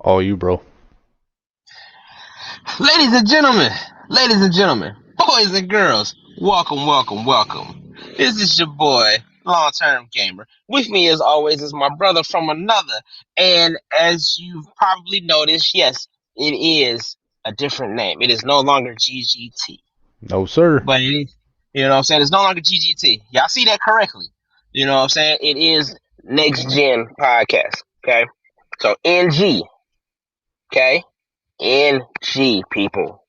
All you, bro. Ladies and gentlemen, boys and girls, welcome, welcome, welcome. This is your boy, Long Term Gamer. With me, as always, is my brother from another. And as you've probably noticed, yes, it is a different name. It is no longer GGT. No, sir. But it is, you know what I'm saying? It's no longer GGT. Y'all see that correctly. You know what I'm saying? It is Next Gen Podcast. Okay? So NG. Okay? NG, people.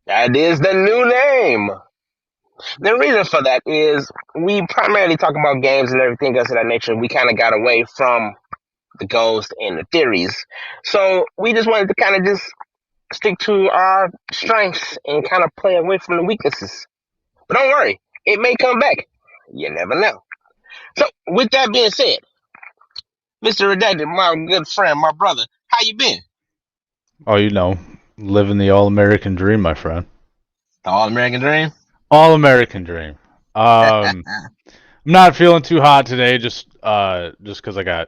That is the new name. The reason for that is we primarily talk about games and everything else of that nature. We kind of got away from the ghost and the theories. So we just wanted to kind of just stick to our strengths and kind of play away from the weaknesses. But don't worry, it may come back. You never know. So with that being said, Mr. Redacted, my good friend, my brother, how you been? Oh, living the all-American dream, my friend. The All-American Dream? All-American dream. I'm not feeling too hot today, just because I got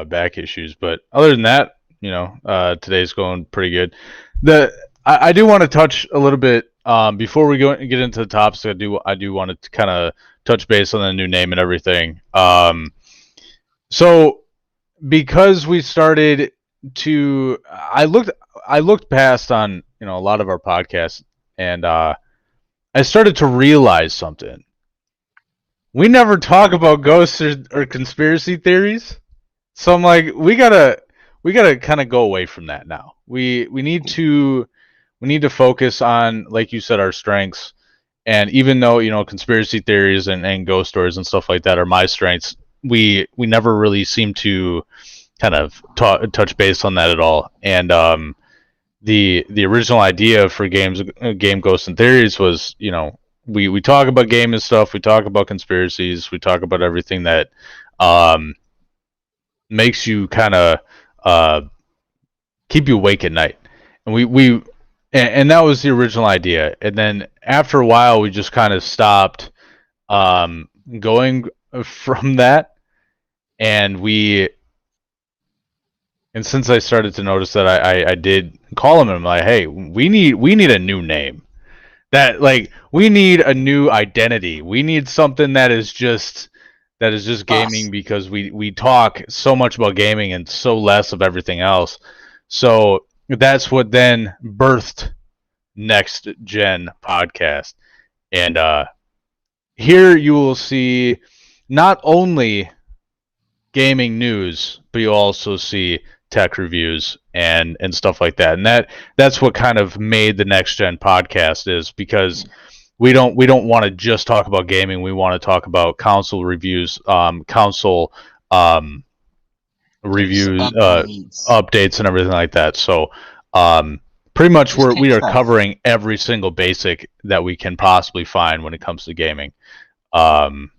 back issues. But other than that, today's going pretty good. I do want to touch a little bit before we get into the topics. I do want to kind of touch base on the new name and everything. So because we started to, I looked past on a lot of our podcasts, and I started to realize something. We never talk about ghosts or conspiracy theories, so I'm like, we gotta kind of go away from that now. We need to focus on, like you said, our strengths. And even though conspiracy theories and ghost stories and stuff like that are my strengths, we never really seem to kind of touch base on that at all. And the original idea for game ghosts and theories was, we talk about game and stuff, we talk about conspiracies, we talk about everything that makes you kind of keep you awake at night. And and that was the original idea. And then after a while, we just kind of stopped going from that. And since I started to notice that, I did call him and I'm like, hey, we need a new name. We need a new identity. We need something that is just gaming, because we talk so much about gaming and so less of everything else. So that's what then birthed Next Gen Podcast. And here you will see not only gaming news, but you'll also see tech reviews and stuff like that. And that's what kind of made the Next Gen Podcast, is because we don't want to just talk about gaming. We want to talk about console reviews, console reviews, updates, and everything like that. So pretty much we are covering every single basic that we can possibly find when it comes to gaming. And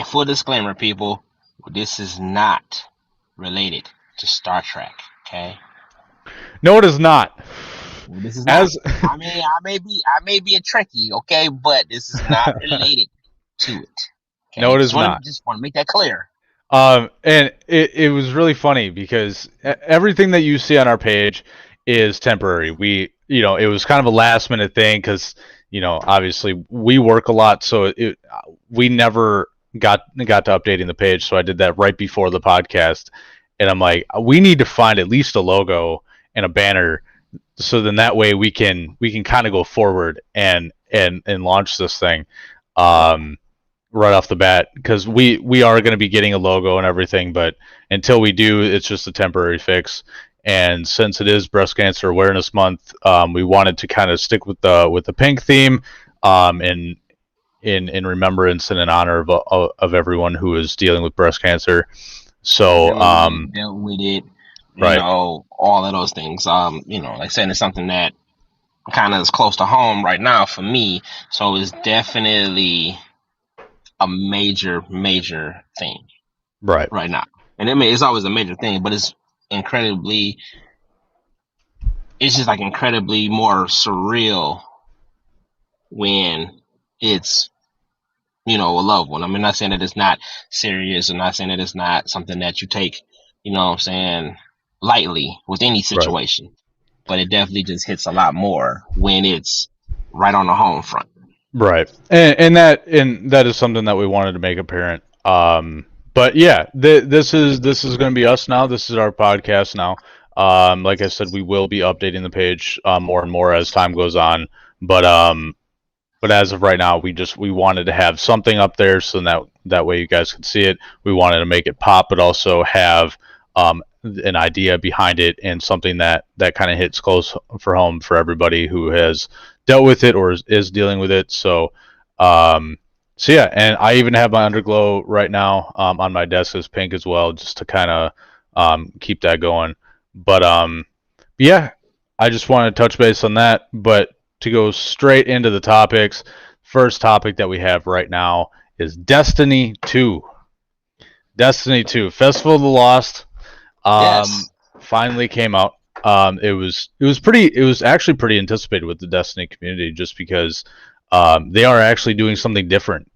full disclaimer, people, this is not related to Star Trek, okay? No, it is not. This is not. I may be a Trekkie, okay, but this is not related to it. Okay? No, it is not. Just want to make that clear. And it was really funny because everything that you see on our page is temporary. It was kind of a last minute thing because obviously we work a lot, so we never got to updating the page. So I did that right before the podcast, and I'm like, we need to find at least a logo and a banner, so then that way we can kind of go forward and launch this thing right off the bat, because we are going to be getting a logo and everything, but until we do, it's just a temporary fix. And since it is Breast Cancer Awareness Month, we wanted to kind of stick with the pink theme, in remembrance and in honor of everyone who is dealing with breast cancer. So dealt with it, right. All of those things. Like I said, it's something that kind of is close to home right now for me. So it's definitely a major thing right now. And it's always a major thing, but it's just like incredibly more surreal when it's a loved one. I'm not saying that it's not serious. I'm not saying that it's not something that you take, lightly with any Right. situation, but it definitely just hits a lot more when it's right on the home front. Right. And that is something that we wanted to make apparent. But yeah, this is going to be us now. This is our podcast now. Like I said, we will be updating the page more and more as time goes on. But but as of right now, we wanted to have something up there so that way you guys could see it. We wanted to make it pop, but also have an idea behind it and something that kind of hits close for home for everybody who has dealt with it or is dealing with it. Um, so yeah, and I even have my underglow right now on my desk as pink as well, just to kind of keep that going. But yeah, I just wanted to touch base on that. But to go straight into the topics, first topic that we have right now is Destiny 2. Destiny 2, Festival of the Lost, Yes. finally came out. It was actually pretty anticipated with the Destiny community just because they are actually doing something different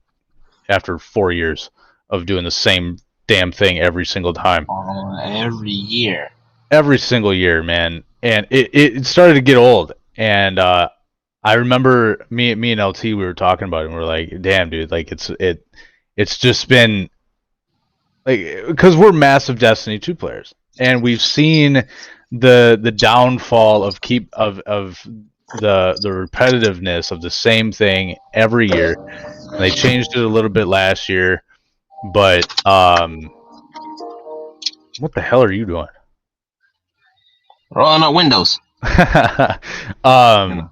after 4 years of doing the same damn thing every single time. Every year. Every single year, man. And it started to get old. And I remember me and LT, we were talking about it, and we are like, damn, dude, like it's just been like, because we're massive Destiny 2 players, and we've seen the downfall of the repetitiveness of the same thing every year. And they changed it a little bit last year, but what the hell are you doing? Rolling up windows. um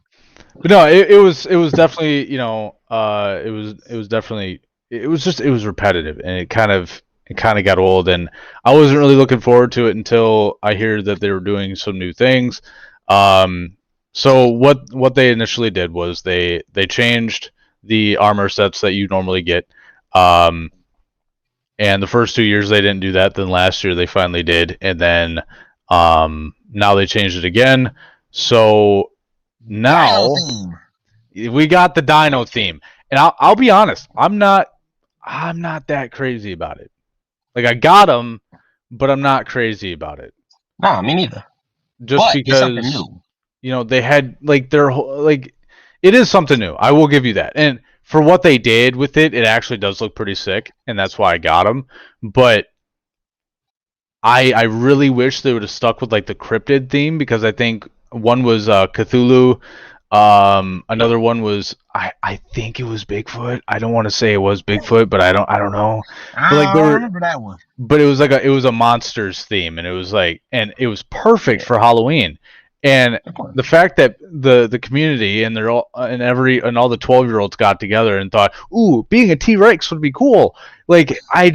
But no, it was definitely, it was definitely, it was repetitive, and it kind of got old, and I wasn't really looking forward to it until I hear that they were doing some new things. So what they initially did was they changed the armor sets that you normally get. Um, and the first 2 years they didn't do that. Then last year they finally did, and then now they changed it again. So Dino now theme. we got the Dino theme, and I'll be honest, I'm not that crazy about it. Like, I got them, but I'm not crazy about it. Nah, me neither. Just But it's something because new. they had like like, it is something new. I will give you that. And for what they did with it, it actually does look pretty sick, and that's why I got them. But I really wish they would have stuck with like the cryptid theme, because I think one was Cthulhu. Another one was, I think it was Bigfoot. I don't want to say it was Bigfoot, but I don't know. But like, I there don't were, remember that one. but it was a monsters theme, and it was like, and it was perfect for Halloween. And the fact that the community and they're all and all the 12-year-olds got together and thought, ooh, being a T-Rex would be cool. Like, I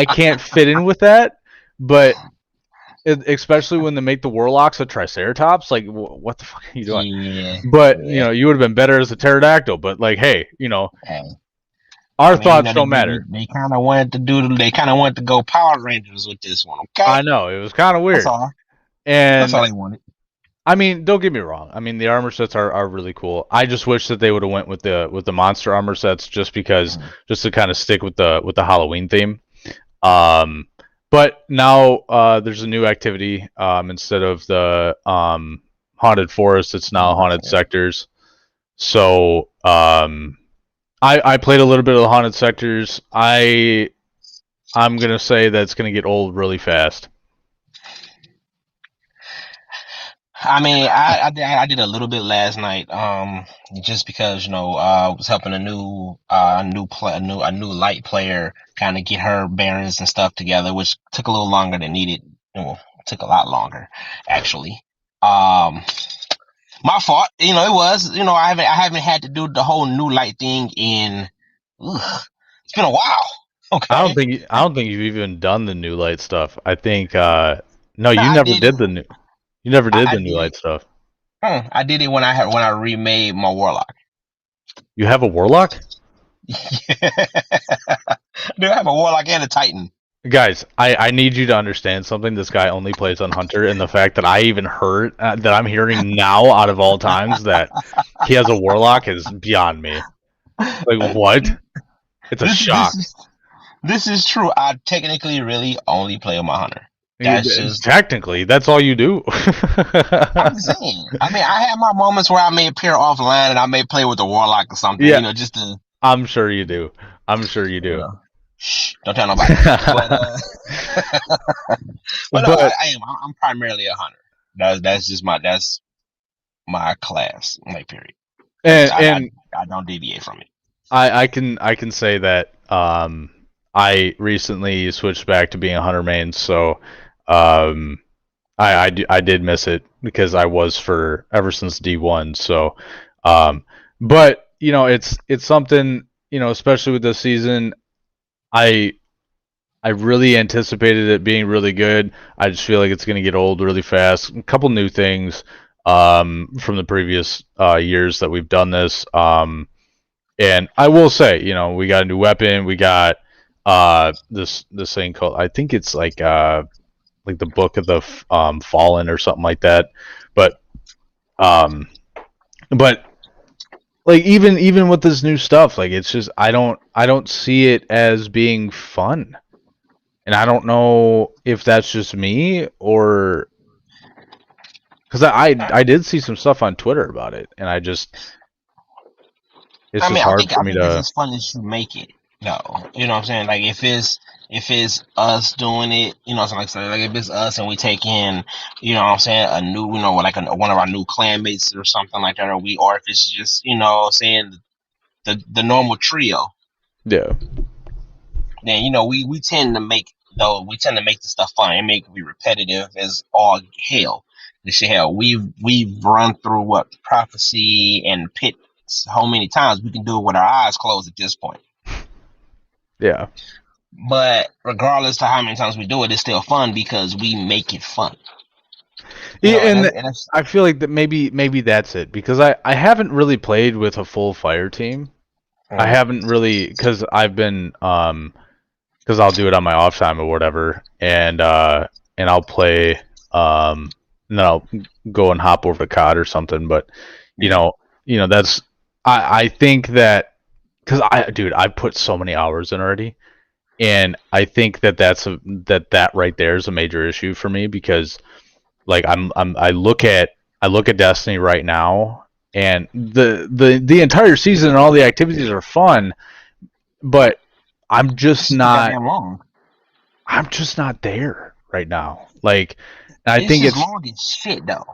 can't fit in with that. But especially when they make the warlocks a triceratops, like, what the fuck are you doing? Yeah. But Yeah. you would have been better as a pterodactyl. But like, hey, Hey. our I mean, thoughts don't matter. they kind of wanted to do. They kind of wanted to go Power Rangers with this one. Okay. I know, it was kind of That's weird. all. That's And all they wanted. I mean, don't get me wrong. I mean, the armor sets are really cool. I just wish that they would have went with the monster armor sets, just because, just to kind of stick with the Halloween theme. Um, but now there's a new activity. Instead of the haunted forest, it's now haunted sectors. So I played a little bit of the haunted sectors. I'm gonna say that it's gonna get old really fast. I mean, I did a little bit last night, just because I was helping a new light player kind of get her bearings and stuff together, which took a little longer than needed. Well, took a lot longer, actually. Um, my fault. It was. I haven't had to do the whole new light thing in. It's been a while. Okay. I don't think you've even done the new light stuff. I think no, No, you I never did it. did the new you never did I the new did light it. stuff. I did it when I remade my warlock. You have a warlock? Do I have a warlock and a titan? Guys, I need you to understand something. This guy only plays on Hunter, and the fact that I even heard that I'm hearing now out of all times that he has a warlock is beyond me. Like, what? It's a shock. This is true. I technically really only play on my hunter. That's just. Technically, that's all you do. I'm just saying. I mean, I have my moments where I may appear offline and I may play with the warlock or something. Yeah, Just to. I'm sure you do. I'm sure you You do. know, shh, don't tell nobody. But but no, But I am. I'm primarily a hunter. That's just my class, like period. and I don't deviate from it. I can say that I recently switched back to being a hunter main, so um I did miss it because I was for ever since D1. So but it's something, especially with this season, I I really anticipated it being really good. I just feel like it's going to get old really fast. A couple new things from the previous years that we've done this. And I will say, we got a new weapon. We got this thing called, I think it's like the Book of the Fallen or something like that. But um, but like even with this new stuff, like it's just I don't see it as being fun. And I don't know if that's just me or because I did see some stuff on Twitter about it, and it's I just mean, hard for I me think it's to. as fun as you make it. No, you know what I'm saying? Like if it's us doing it, so like if it's us and we take in, what I'm saying, a new, like one of our new clanmates or something like that, or if it's just, saying the normal trio, Yeah, then we tend to make the stuff fun and make it be repetitive as all hell. This shit hell. We've run through what prophecy and pit how many times we can do it with our eyes closed at this point. yeah, But regardless to how many times we do it, it's still fun because we make it fun. yeah. And That's I feel like that maybe that's it because I haven't really played with a full fire team. I haven't really because I've been because I'll do it on my off time or whatever, and I'll play and then I'll go and hop over to COD or something. But you yeah. know, that's I think that because I put so many hours in already, and I think that right there is a major issue for me because like I look at Destiny right now, and the entire season and all the activities are fun, but I'm just It's too not goddamn long. I'm just not there right now. Like, I It's think just it's long as shit though.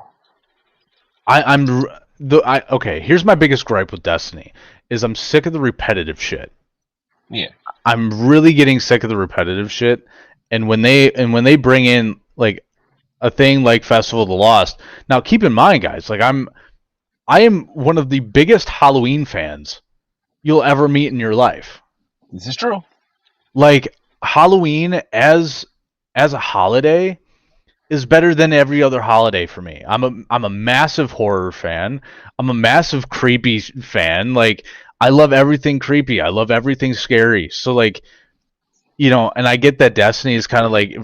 I'm the I okay. Here's my biggest gripe with Destiny is I'm sick of the repetitive shit. Yeah. I'm really getting sick of the repetitive shit, and when they bring in like a thing like Festival of the Lost. Now, keep in mind, guys, like I am one of the biggest Halloween fans you'll ever meet in your life. This is true. Like Halloween as a holiday is better than every other holiday for me. I'm a massive horror fan. I'm a massive creepy fan. Like I love everything creepy. I love everything scary. So like, and I get that Destiny is kind of like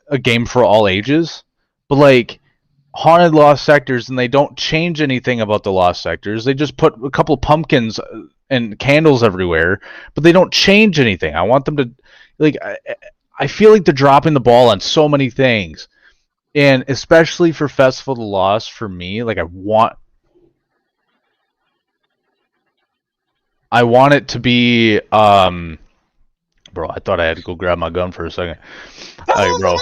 a game for all ages, but like Haunted Lost Sectors and they don't change anything about the Lost Sectors. They just put a couple pumpkins and candles everywhere, but they don't change anything. I want them to like I feel like they're dropping the ball on so many things. And especially for Festival of the Lost, for me, like I want it to be bro, I thought I had to go grab my gun for a second. Like bro.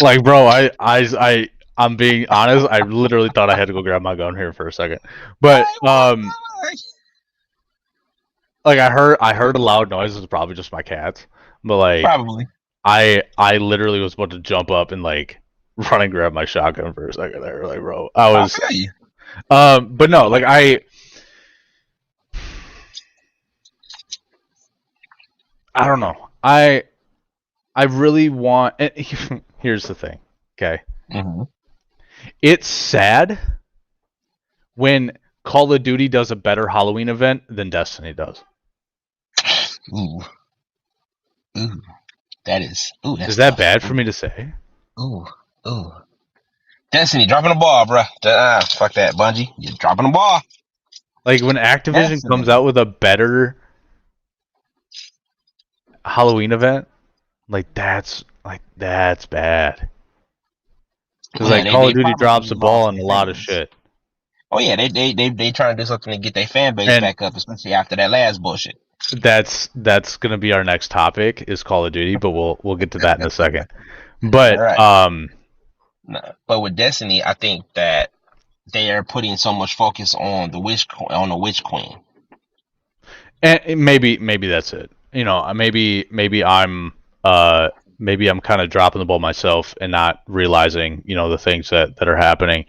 Like bro, I'm being honest, I literally thought I had to go grab my gun here for a second. But like I heard a loud noise, it's probably just my cats. But like Probably. I literally was about to jump up and like run and grab my shotgun for a second there. Like, bro, I was. But no, like I don't know. I really want. Here's the thing. Okay, Mm-hmm. it's sad when Call of Duty does a better Halloween event than Destiny does. Ooh. Ooh. That is. Ooh, that's Is that tough. bad for me to say? Ooh. Ooh. Destiny dropping the ball, bro. Fuck that, Bungie. You're dropping the ball. Like when Activision comes Definitely. out with a better Halloween event, like Like that's bad. Because Yeah, like Call of they Duty drops probably the ball lost on their a lot of fans. shit. Oh yeah, they trying to do something to get their fan base And back up, especially after that last bullshit. that's gonna be our next topic is Call of Duty, but we'll get to that in a second. All But right. No, but with Destiny, I think that they are putting so much focus on the Witch Queen. and maybe that's it. You know, maybe I'm kind of dropping the ball myself and not realizing, you know, the things that are happening.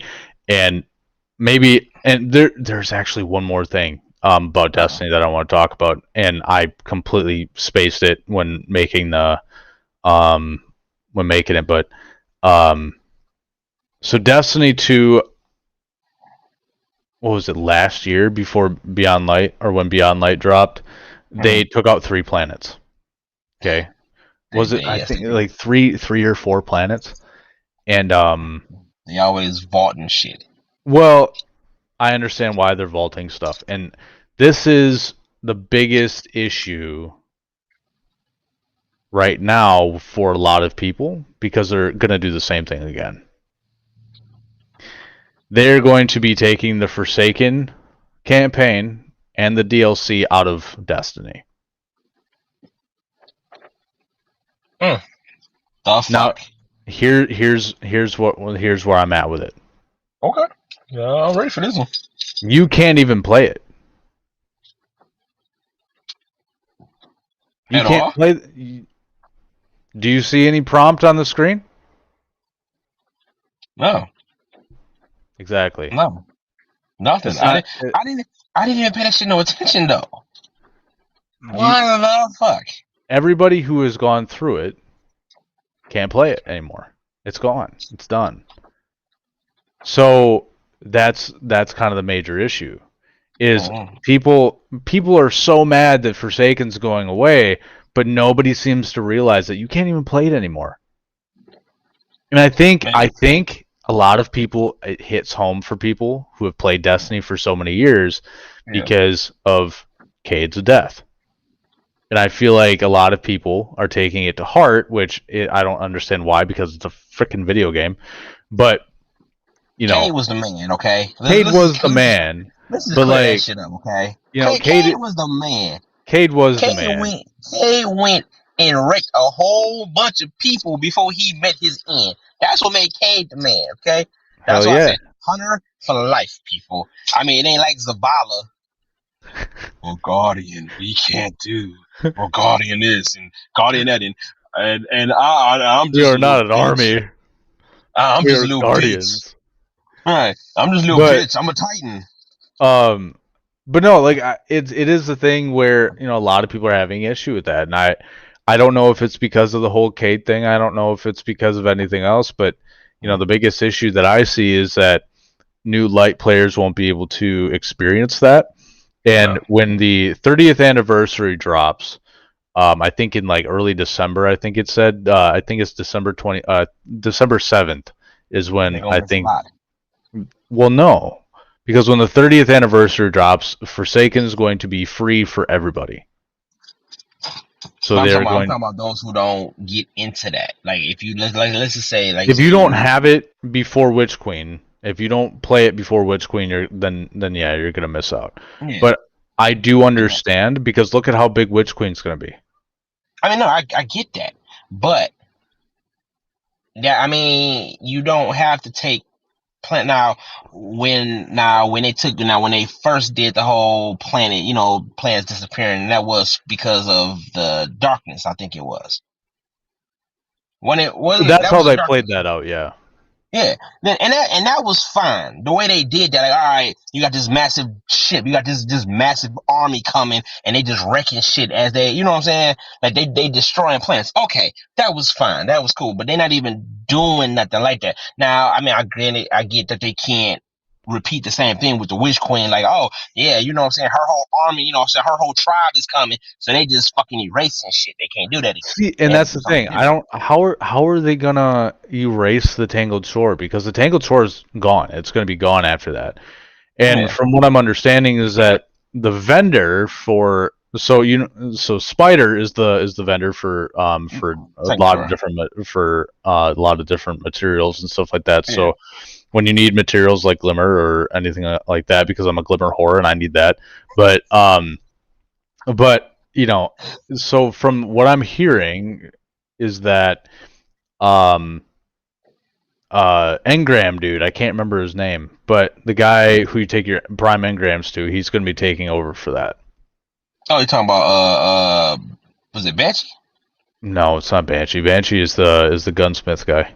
And there's actually one more thing about Destiny that I want to talk about, and I completely spaced it um when making it, but um so Destiny 2, what was it, last year before Beyond Light, or when Beyond Light dropped, they took out 3 planets. Okay. Was it, I Yes, think, like three or 4 planets? And they always vault and shit. well, I understand why they're vaulting stuff. And this is the biggest issue right now for a lot of people because they're going to do the same thing again. They're going to be taking the Forsaken campaign and the DLC out of Destiny. The fuck. Now, here's where I'm at with it. Okay. Yeah, I'm ready for this one. You can't even play it. You At can't all? play. Do you see any prompt on the screen? No. Exactly. No. Nothing. It's not. I didn't even pay that shit no attention though. Why the fuck? Everybody who has gone through it can't play it anymore. It's gone. It's done. So that's kind of the major issue. Is people are so mad that Forsaken's going away, but nobody seems to realize that you can't even play it anymore. And I think a lot of people, it hits home for people who have played Destiny for so many years because of Cade's death. And I feel like a lot of people are taking it to heart, which I don't understand why, because it's a freaking video game. But, you know, Cade was the man, okay? Cade was the man. Let's just but clear like, that shit up, okay? You know, Cade was the man. Cade was the man. Cade went and wrecked a whole bunch of people before he met his end. That's what made Cade the man, okay? That's why I said Hunter for life, people. I mean, it ain't like Zavala. Well, Guardian, we can't do. Well, Guardian this and Guardian that, and I'm just. We are not an army. I'm just a little Guardians. bitch. Right, I'm just a little bitch. I'm a Titan. But no, like it is the thing where, you know, a lot of people are having issue with that, and I don't know if it's because of the whole Cade thing. I don't know if it's because of anything else, but you know, the biggest issue that I see is that new light players won't be able to experience that. And when the 30th anniversary drops, I think in like early December, I think it said, I think it's December 7th is when I think. Well, no, because when the 30th anniversary drops, Forsaken is going to be free for everybody. So I'm talking about those who don't get into that. Like if you let's just say, like, if you don't have it before Witch Queen, if you don't play it before Witch Queen, then yeah, you're gonna miss out. Yeah. But I do understand, because look at how big Witch Queen's gonna be. I mean, no, I get that, but yeah, I mean, you don't have to take when they first did the whole planet, you know, planets disappearing, that was because of the darkness. I think it was when it was. That's how they played that out. Yeah. Yeah, and that was fine. The way they did that, like, all right, you got this massive ship, you got this massive army coming, and they just wrecking shit as they, you know what I'm saying? Like they destroying planets. Okay, that was fine, that was cool, but they're not even doing nothing like that. Now, I mean, I get that they can't repeat the same thing with the Witch Queen. Like, oh yeah, you know what I'm saying? Her whole army, you know what I'm saying? Her whole tribe is coming, so they just fucking erasing shit. They can't do that again. See, and that's the thing. I don't. How are they gonna erase the Tangled Shore? Because the Tangled Shore is gone. It's gonna be gone after that. And from what I'm understanding is that the vendor for So so Spider is the vendor for a lot of Technicolor. different a lot of different materials and stuff like that. Yeah. So when you need materials like glimmer or anything like that, because I'm a glimmer whore and I need that. But so from what I'm hearing is that um engram dude, I can't remember his name, but the guy who you take your prime engrams to, he's going to be taking over for that. Oh, you're talking about was it Banshee? No, it's not Banshee. Banshee is the gunsmith guy.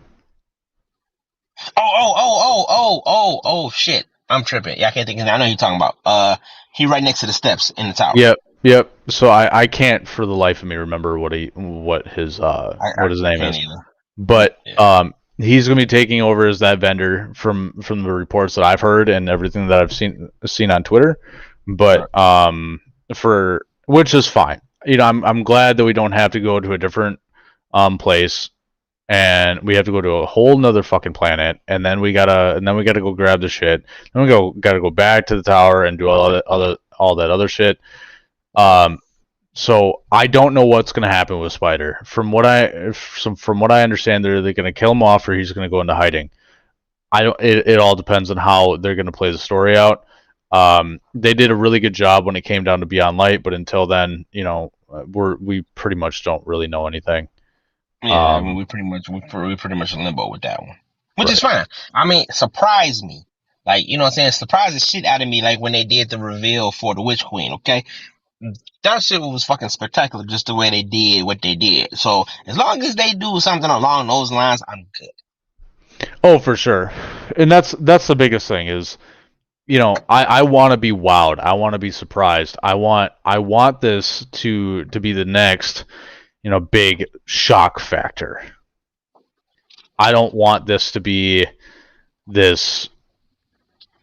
Oh, shit. I'm tripping. Yeah, I can't think of it. I know who you're talking about. He right next to the steps in the tower. Yep. So I can't for the life of me remember what his I name can't is. either. But Yeah. he's gonna be taking over as that vendor from the reports that I've heard and everything that I've seen on Twitter. But for which is fine. I'm glad that we don't have to go to a different place and we have to go to a whole nother fucking planet, and then we gotta go grab the shit. Then gotta go back to the tower and do all that other shit. So I don't know what's gonna happen with Spider. From what I understand, they're gonna kill him off or he's gonna go into hiding. I don't. It all depends on how they're gonna play the story out. They did a really good job when it came down to Beyond Light, but until then, we pretty much don't really know anything. Yeah, I mean, we pretty much in limbo with that one, which Right. is fine. I mean, surprise me, like you know what I'm saying, surprise the shit out of me, like when they did the reveal for the Witch Queen. Okay, that shit was fucking spectacular, just the way they did what they did. So as long as they do something along those lines, I'm good. Oh, for sure, and that's the biggest thing is, I want to be wowed. I want to be surprised. I want this to be the next, big shock factor. I don't want this to be this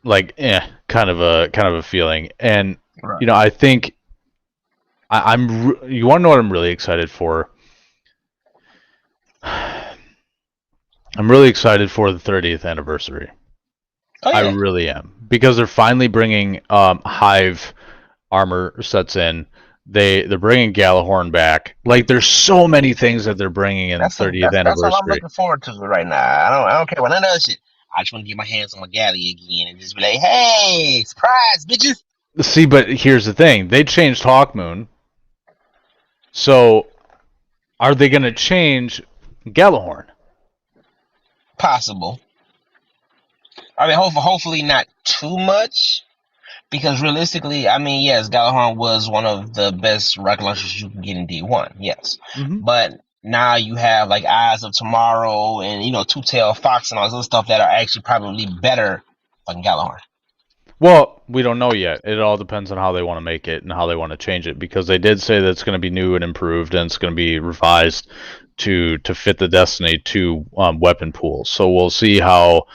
like kind of a feeling. And Right. I think you want to know what I'm really excited for? I'm really excited for the 30th anniversary. Oh I yeah. really am, because they're finally bringing Hive armor sets in. They're bringing Galahorn back. Like, there's so many things that they're bringing in That's 30th that's all I'm anniversary. looking forward to right now. I don't care about none of that shit. I just want to get my hands on my galley again and just be like, hey, surprise, bitches. See, but here's the thing: they changed Hawkmoon, so are they going to change Galahorn? Possible. I mean, hopefully not too much, because realistically, I mean, yes, Galahorn was one of the best rocket launchers you can get in D1, yes. Mm-hmm. But now you have like Eyes of Tomorrow and Two Tail Fox and all this other stuff that are actually probably better than Galahorn. Well, we don't know yet. It all depends on how they want to make it and how they want to change it, because they did say that it's going to be new and improved and it's going to be revised to fit the Destiny 2 weapon pool. So we'll see how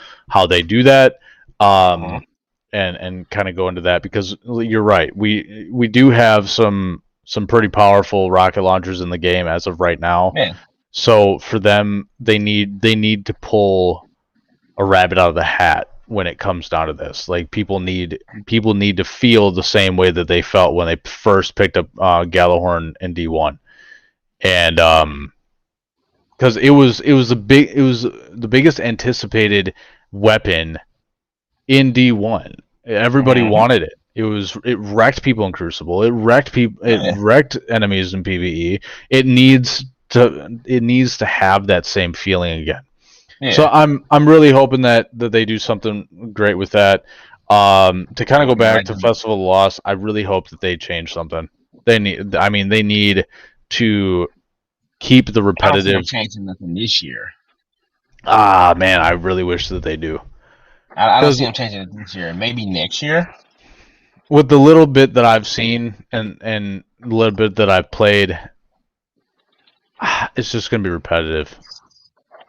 they do that, and kind of go into that, because you're right. We do have some pretty powerful rocket launchers in the game as of right now. Yeah. So for them, they need to pull a rabbit out of the hat when it comes down to this. Like, people need to feel the same way that they felt when they first picked up Galahorn in D1, and because it was the biggest anticipated weapon in D1. Everybody wanted it. It wrecked people in Crucible. It wrecked people. It wrecked enemies in PvE. It needs to have that same feeling again. Yeah. So I'm really hoping that they do something great with that. To kind of go back to Festival of the Lost, I really hope that they change something. They need to keep the repetitive. I don't see them changing nothing this year. Ah, man, I really wish that they do. I don't see them changing it this year. Maybe next year. With the little bit that I've seen and the little bit that I've played, it's just gonna be repetitive.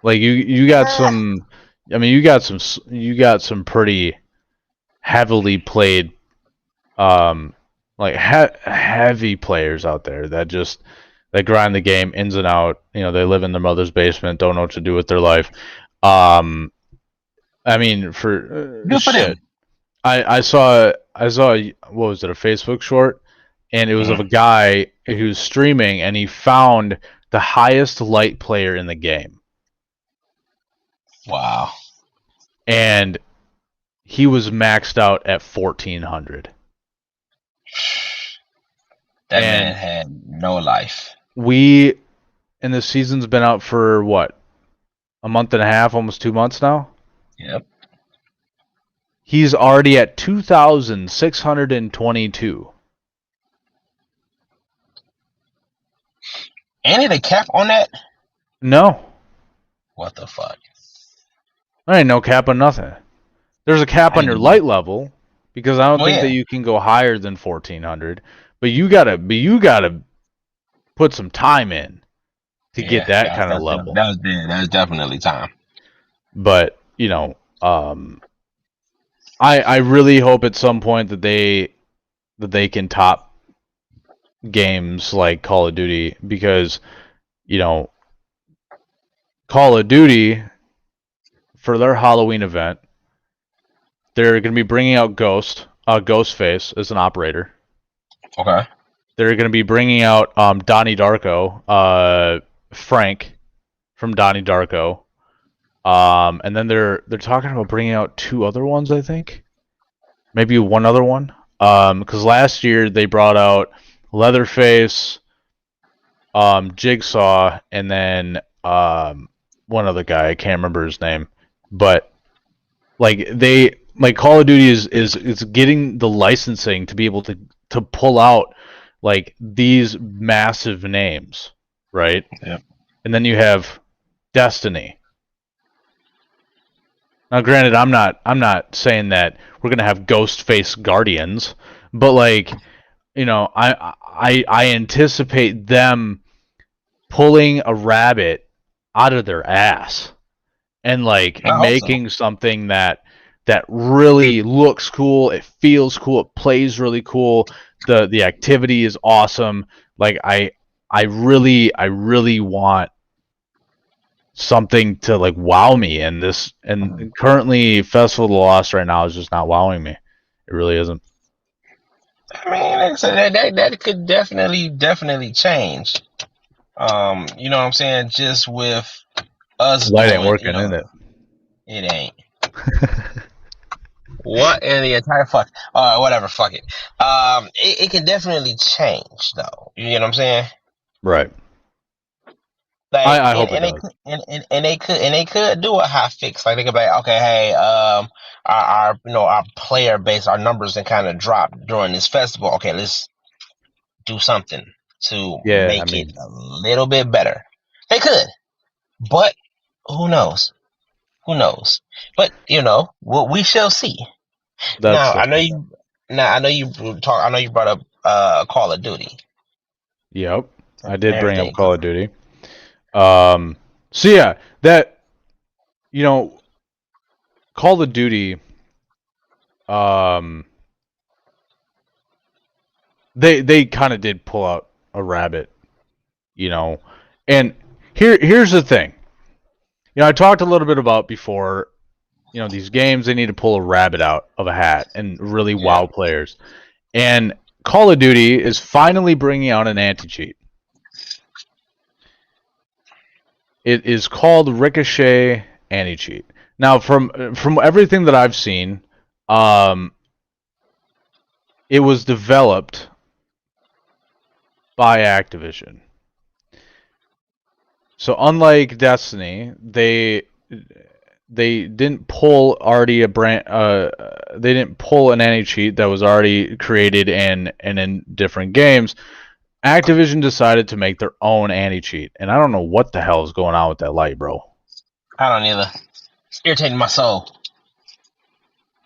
Like, you got some. I mean, you got some pretty heavily played, like heavy players out there that grind the game ins and out. They live in their mother's basement, don't know what to do with their life. I mean, for good for them. I saw what was it, a Facebook short, and it was of a guy who's streaming, and he found the highest light player in the game. Wow. And he was maxed out at 1400. That And man had no life. and the season's been out for what? A month and a half, almost 2 months now? Yep. He's already at 2,622. Ain't it a cap on that? No. What the fuck? There ain't no cap on nothing. There's a cap on your light level, because I don't think that you can go higher than 1400. But you gotta put some time in to get that kind of level. That was definitely time. But I really hope at some point that they can top games like Call of Duty, because Call of Duty, for their Halloween event, they're going to be bringing out Ghostface as an operator. Okay. They're going to be bringing out Donnie Darko, Frank from Donnie Darko, and then they're talking about bringing out 2 other ones, I think, maybe 1 other one. Because last year they brought out Leatherface, Jigsaw, and then one other guy. I can't remember his name, but Call of Duty is getting the licensing to be able to pull out these massive names, right? Yep. And then you have Destiny. Now, granted, I'm not saying that we're gonna have Ghostface Guardians, but I anticipate them pulling a rabbit out of their ass and making something that really looks cool, it feels cool, it plays really cool, the activity is awesome. I really want something to wow me in this, and currently Festival of the Lost right now is just not wowing me. It really isn't. I mean, that could definitely change. You know what I'm saying? Just with us light ain't working, isn't it? It ain't. What in the entire fuck? Whatever, fuck it. It can definitely change though. You know what I'm saying? Right. I hope it does. And they could do a hot fix. They could be like, okay, hey, our player base, our numbers can kind of drop during this festival. Okay, let's do something to make it a little bit better. They could, but who knows? Who knows? But we shall see. I know you brought up Call of Duty. Yep, I did bring up Call of Duty. So yeah, that Call of Duty, they kind of did pull out a rabbit, and here's the thing. I talked a little bit about before, these games, they need to pull a rabbit out of a hat and really wow players. And Call of Duty is finally bringing out an anti-cheat. It is called Ricochet Anti-cheat. Now, from everything that I've seen, it was developed by Activision. So unlike Destiny, they didn't pull already a brand. They didn't pull an anti-cheat that was already created and in different games. Activision decided to make their own anti-cheat, and I don't know what the hell is going on with that light, bro. I don't either. It's irritating my soul.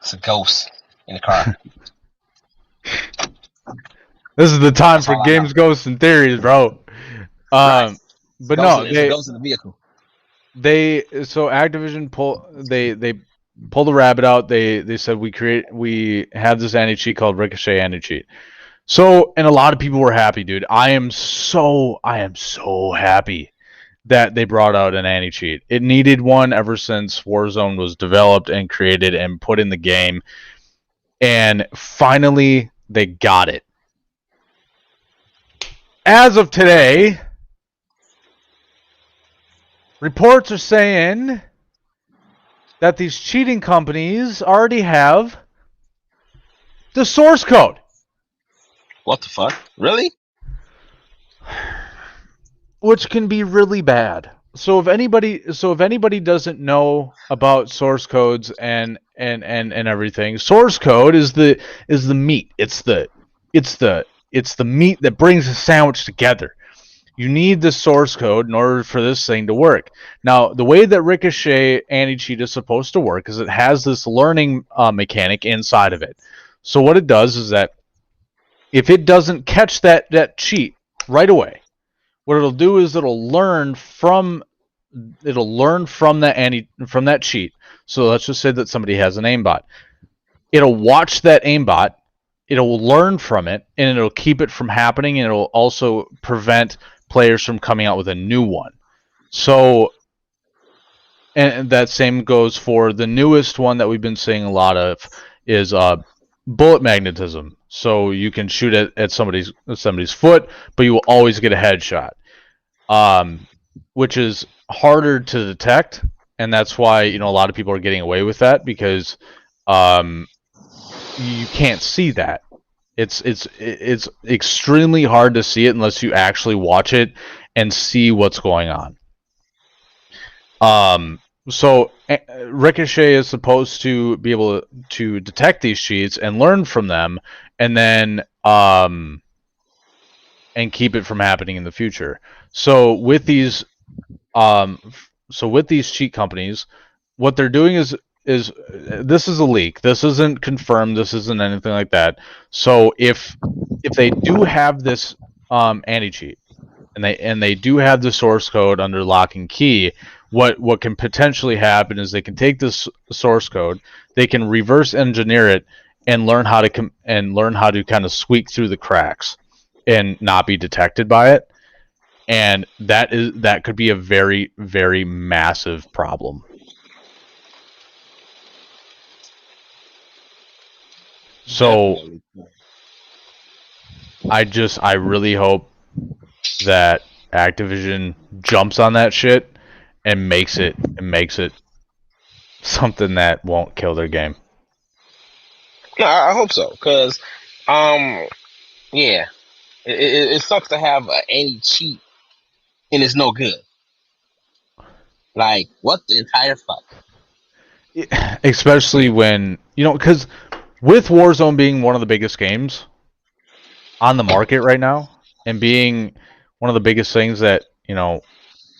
It's a ghost in the car. This is the time for games, ghosts, and theories, bro. Right. But no, they goes in the vehicle. So Activision they pulled the rabbit out. They said we have this anti-cheat called Ricochet Anti-cheat. So, and a lot of people were happy, dude. I am so happy that they brought out an anti-cheat. It needed one ever since Warzone was developed and created and put in the game. And finally they got it. as of today, reports are saying that these cheating companies already have the source code. What the fuck? Really? Which can be really bad. So if anybody doesn't know about source codes and everything, source code is the meat. It's the meat that brings the sandwich together. You need the source code in order for this thing to work. Now, the way that Ricochet Anti-cheat is supposed to work is it has this learning mechanic inside of it. So what it does is that if it doesn't catch that cheat right away, what it'll do is it'll learn from that cheat. So let's just say that somebody has an aimbot. It'll watch that aimbot, it'll learn from it, and it'll keep it from happening, and it'll also prevent players from coming out with a new one. So, and that same goes for the newest one that we've been seeing a lot of is bullet magnetism. So you can shoot at somebody's foot, but you will always get a headshot, which is harder to detect, and that's why a lot of people are getting away with that because you can't see that. It's extremely hard to see it unless you actually watch it and see what's going on. So Ricochet is supposed to be able to detect these cheats and learn from them, and then and keep it from happening in the future. So with these cheat companies, what they're doing is this is a leak. This isn't confirmed. This isn't anything like that. So if they do have this anti-cheat and they do have the source code under lock and key, what can potentially happen is they can take this source code, they can reverse engineer it and learn how to kind of squeak through the cracks and not be detected by it. And that could be a very, very massive problem. So I really hope that Activision jumps on that shit and makes it something that won't kill their game. No, I hope so, because yeah, it sucks to have any cheat and it's no good. Like, what the entire fuck? Especially when because with Warzone being one of the biggest games on the market right now and being one of the biggest things that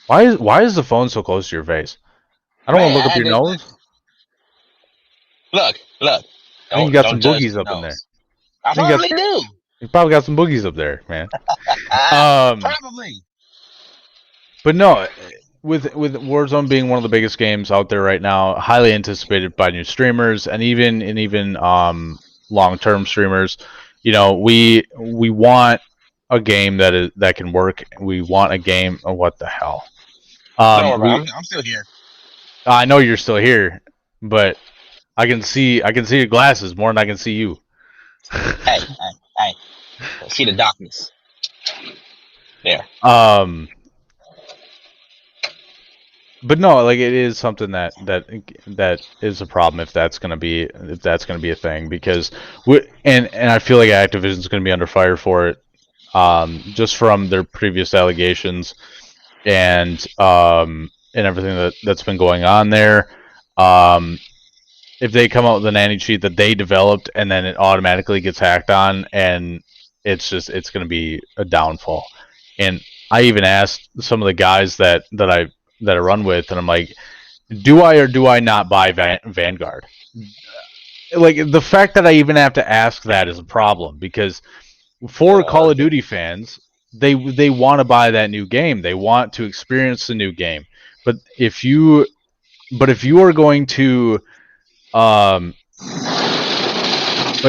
why is the phone so close to your face? I don't want to look up your nose. Look. I think you got some boogies up in there. I probably do. You probably got some boogies up there, man. Probably. But no, with Warzone being one of the biggest games out there right now, highly anticipated by new streamers and even long-term streamers, we want a game that can work. We want a game. Oh, what the hell? Don't worry, I'm still here. I know you're still here, but I can see your glasses more than I can see you. Hey! I see the darkness. There. But no, like it is something that is a problem if that's gonna be a thing, because and I feel like Activision's gonna be under fire for it, just from their previous allegations and everything that's been going on there. If they come out with an anti-cheat that they developed and then it automatically gets hacked on, and it's going to be a downfall. And I even asked some of the guys that I run with, and I'm like, do I or do I not buy Vanguard? Like, the fact that I even have to ask that is a problem, because for Call of Duty fans, they want to buy that new game. They want to experience the new game. But if you are going to but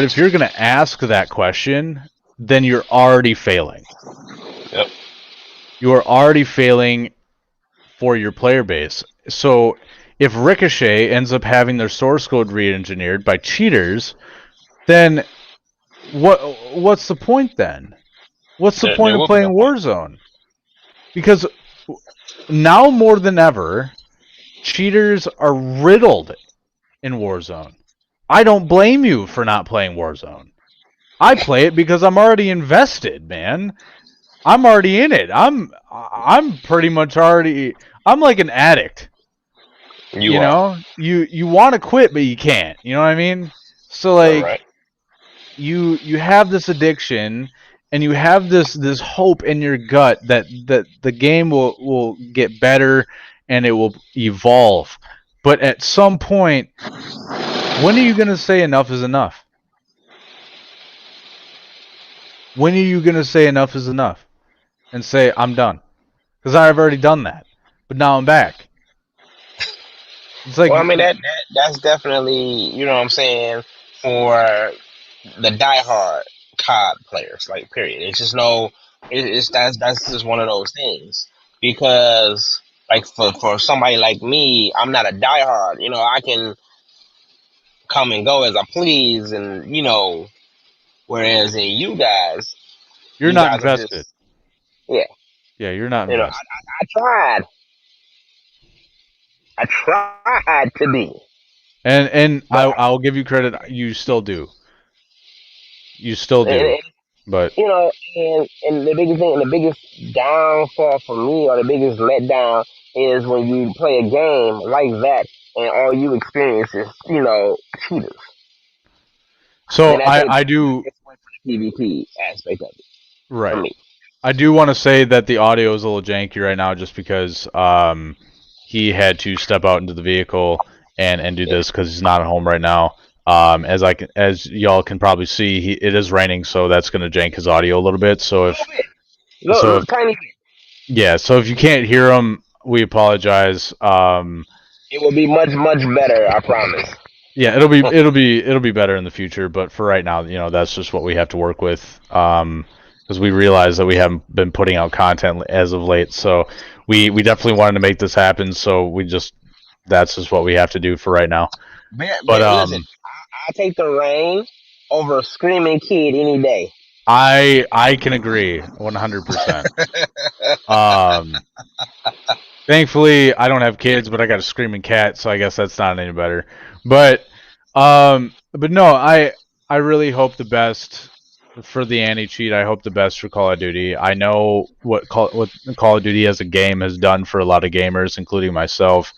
if you're going to ask that question, then you're already failing. Yep. You are already failing for your player base. So if Ricochet ends up having their source code re-engineered by cheaters, then what's the point then? What's the point There of will be playing no point. Warzone? Because now more than ever, cheaters are riddled in Warzone. I don't blame you for not playing Warzone. I play it because I'm already invested, man. I'm already in it. I'm pretty much already. I'm like an addict. You are. You want to quit, but you can't. You know what I mean? So All like right. you have this addiction, and you have this hope in your gut that the game will get better and it will evolve. But at some point, when are you gonna say enough is enough? When are you gonna say enough is enough and say I'm done? Because I've already done that, but now I'm back. It's like Well, I mean that's definitely, you know what I'm saying, for the diehard COD players. Like, period. It's just no. It's that's just one of those things, because like for somebody like me, I'm not a diehard. You know, I can come and go as I please, and whereas in you're you not guys are invested. just, yeah. Yeah, you're not You know, invested. I tried. I tried to be, And but I'll give you credit. You still do. You still do. and, But and the biggest thing, and the biggest downfall for me, or the biggest letdown, is when you play a game like that and all you experience is, cheaters. Then so that I takes do away from the PvP aspect of it for right. me. I do want to say that the audio is a little janky right now, just because he had to step out into the vehicle and do Yeah. this because he's not at home right now. As y'all can probably see, it is raining, so that's going to jank his audio a little bit. A little bit, So if tiny bit. yeah, so if you can't hear him, we apologize. It will be much, much better, I promise. Yeah, it'll be better in the future, but for right now, that's just what we have to work with. Because we realize that we haven't been putting out content as of late, so we definitely wanted to make this happen. So that's just what we have to do for right now. But Listen, I take the rain over a screaming kid any day. I can agree 100%. Um, Thankfully, I don't have kids, but I got a screaming cat, so I guess that's not any better. But no, I really hope the best for the anti-cheat. I hope the best for Call of Duty. I know what Call of Duty as a game has done for a lot of gamers, including myself.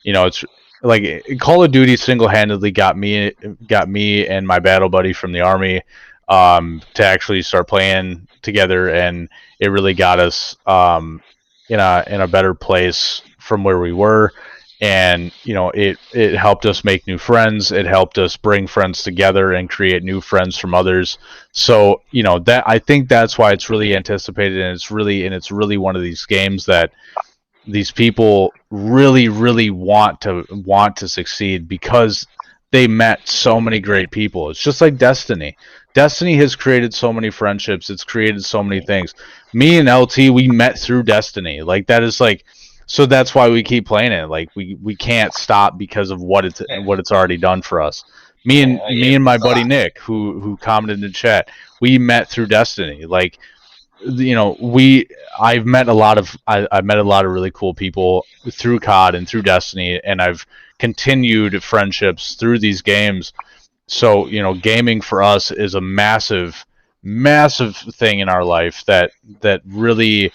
It's like Call of Duty single-handedly got me and my battle buddy from the army to actually start playing together, and it really got us in a better place from where we were. And it helped us make new friends. It helped us bring friends together and create new friends from others. So that I think that's why it's really anticipated, and it's really one of these games that these people really really want to succeed, because they met so many great people. It's just like Destiny has created so many friendships. It's created so many things. Me and LT, we met through Destiny. Like, that is like, so that's why we keep playing it. Like, we can't stop because of what it's already done for us. Me and Yeah, me and my it's a buddy lot. Nick, who commented in the chat, we met through Destiny. Like, I've met a lot of really cool people through COD and through Destiny, and I've continued friendships through these games. So gaming for us is a massive massive thing in our life that really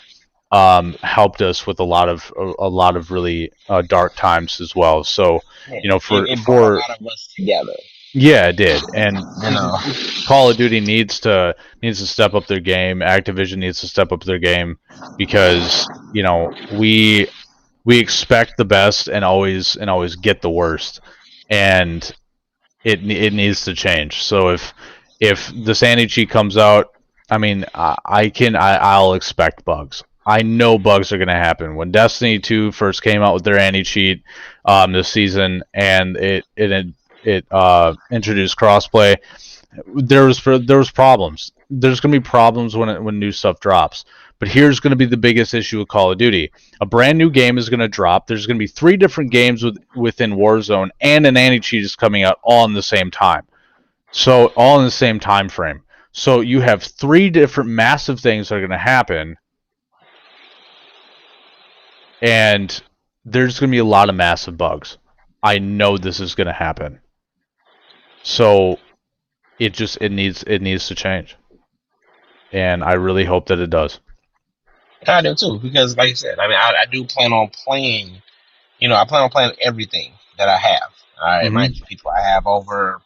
helped us with a lot of really dark times as well. So Yeah. for It brought a for lot of us together. yeah, it did. And You know. Call of Duty needs to step up their game. Activision needs to step up their game, because we expect the best and always get the worst, and it needs to change. So if this anti-cheat comes out, I mean, I'll expect bugs. I know bugs are going to happen. When Destiny 2 first came out with their anti-cheat this season, and it introduced crossplay, there was problems. There's going to be problems when new stuff drops. But here's going to be the biggest issue with Call of Duty. A brand new game is going to drop. There's going to be 3 different games within Warzone, and an anti-cheat is coming out all in the same time. So all in the same time frame. So you have 3 different massive things that are going to happen, and there's going to be a lot of massive bugs. I know this is going to happen. So it needs to change, and I really hope that it does. I do too, because like I said, I mean, I do plan on playing. I plan on playing everything that I have. All right, mind you, people, I have over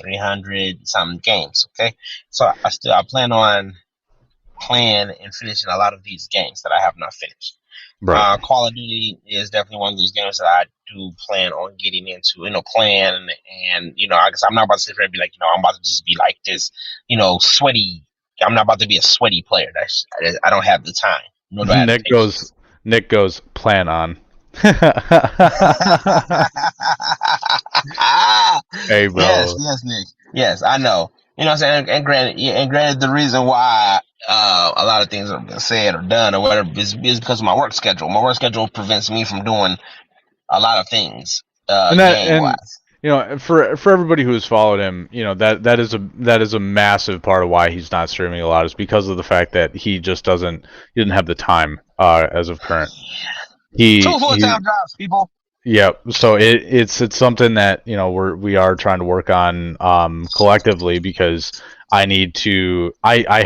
300 something games. Okay, so I plan on playing and finishing a lot of these games that I have not finished. Right. Call of Duty is definitely one of those games that I do plan on getting into, playing, and I guess I'm not about to sit there and be like, I'm about to just be like this, sweaty. I'm not about to be a sweaty player. I don't have the time, nor do I have the patience. Nick goes plan on. Hey, Yes, bro. yes, Nick. Yes, I know. You know what I'm saying? And granted, yeah, and granted, the reason why a lot of things are being said or done or whatever is because of my work schedule. My work schedule prevents me from doing a lot of things game And wise. for everybody who has followed him, that is a massive part of why he's not streaming a lot, is because of the fact that he didn't have the time as of current. Two full He time jobs, people. Yep. So it's something that we are trying to work on collectively, because I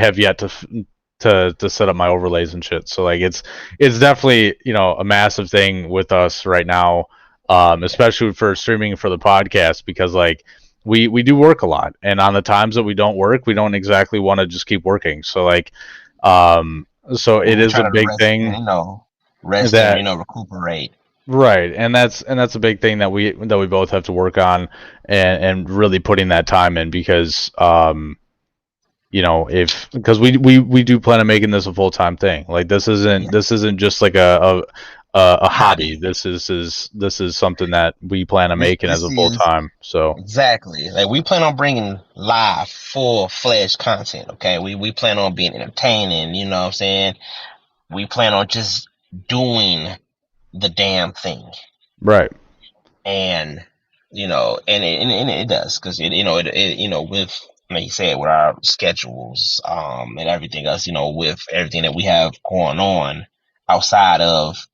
have yet to set up my overlays and shit. So like it's definitely a massive thing with us right now, especially for streaming for the podcast, because like we do work a lot, and on the times that we don't work, we don't exactly want to just keep working. So like so it We is try a to big rest and thing rest and that recuperate. Right, and that's a big thing that we both have to work on, and really putting that time in, because if because we do plan on making this a full-time thing. Like Yeah, this isn't just like a hobby. hobby. This is something that we plan on making as This a full is time. So exactly like we plan on bringing live, full fledged content. Okay, we plan on being entertaining. You know what I'm saying? We plan on just doing the damn thing, right, and and it does, because with, like you said, with our schedules and everything else, with everything that we have going on outside of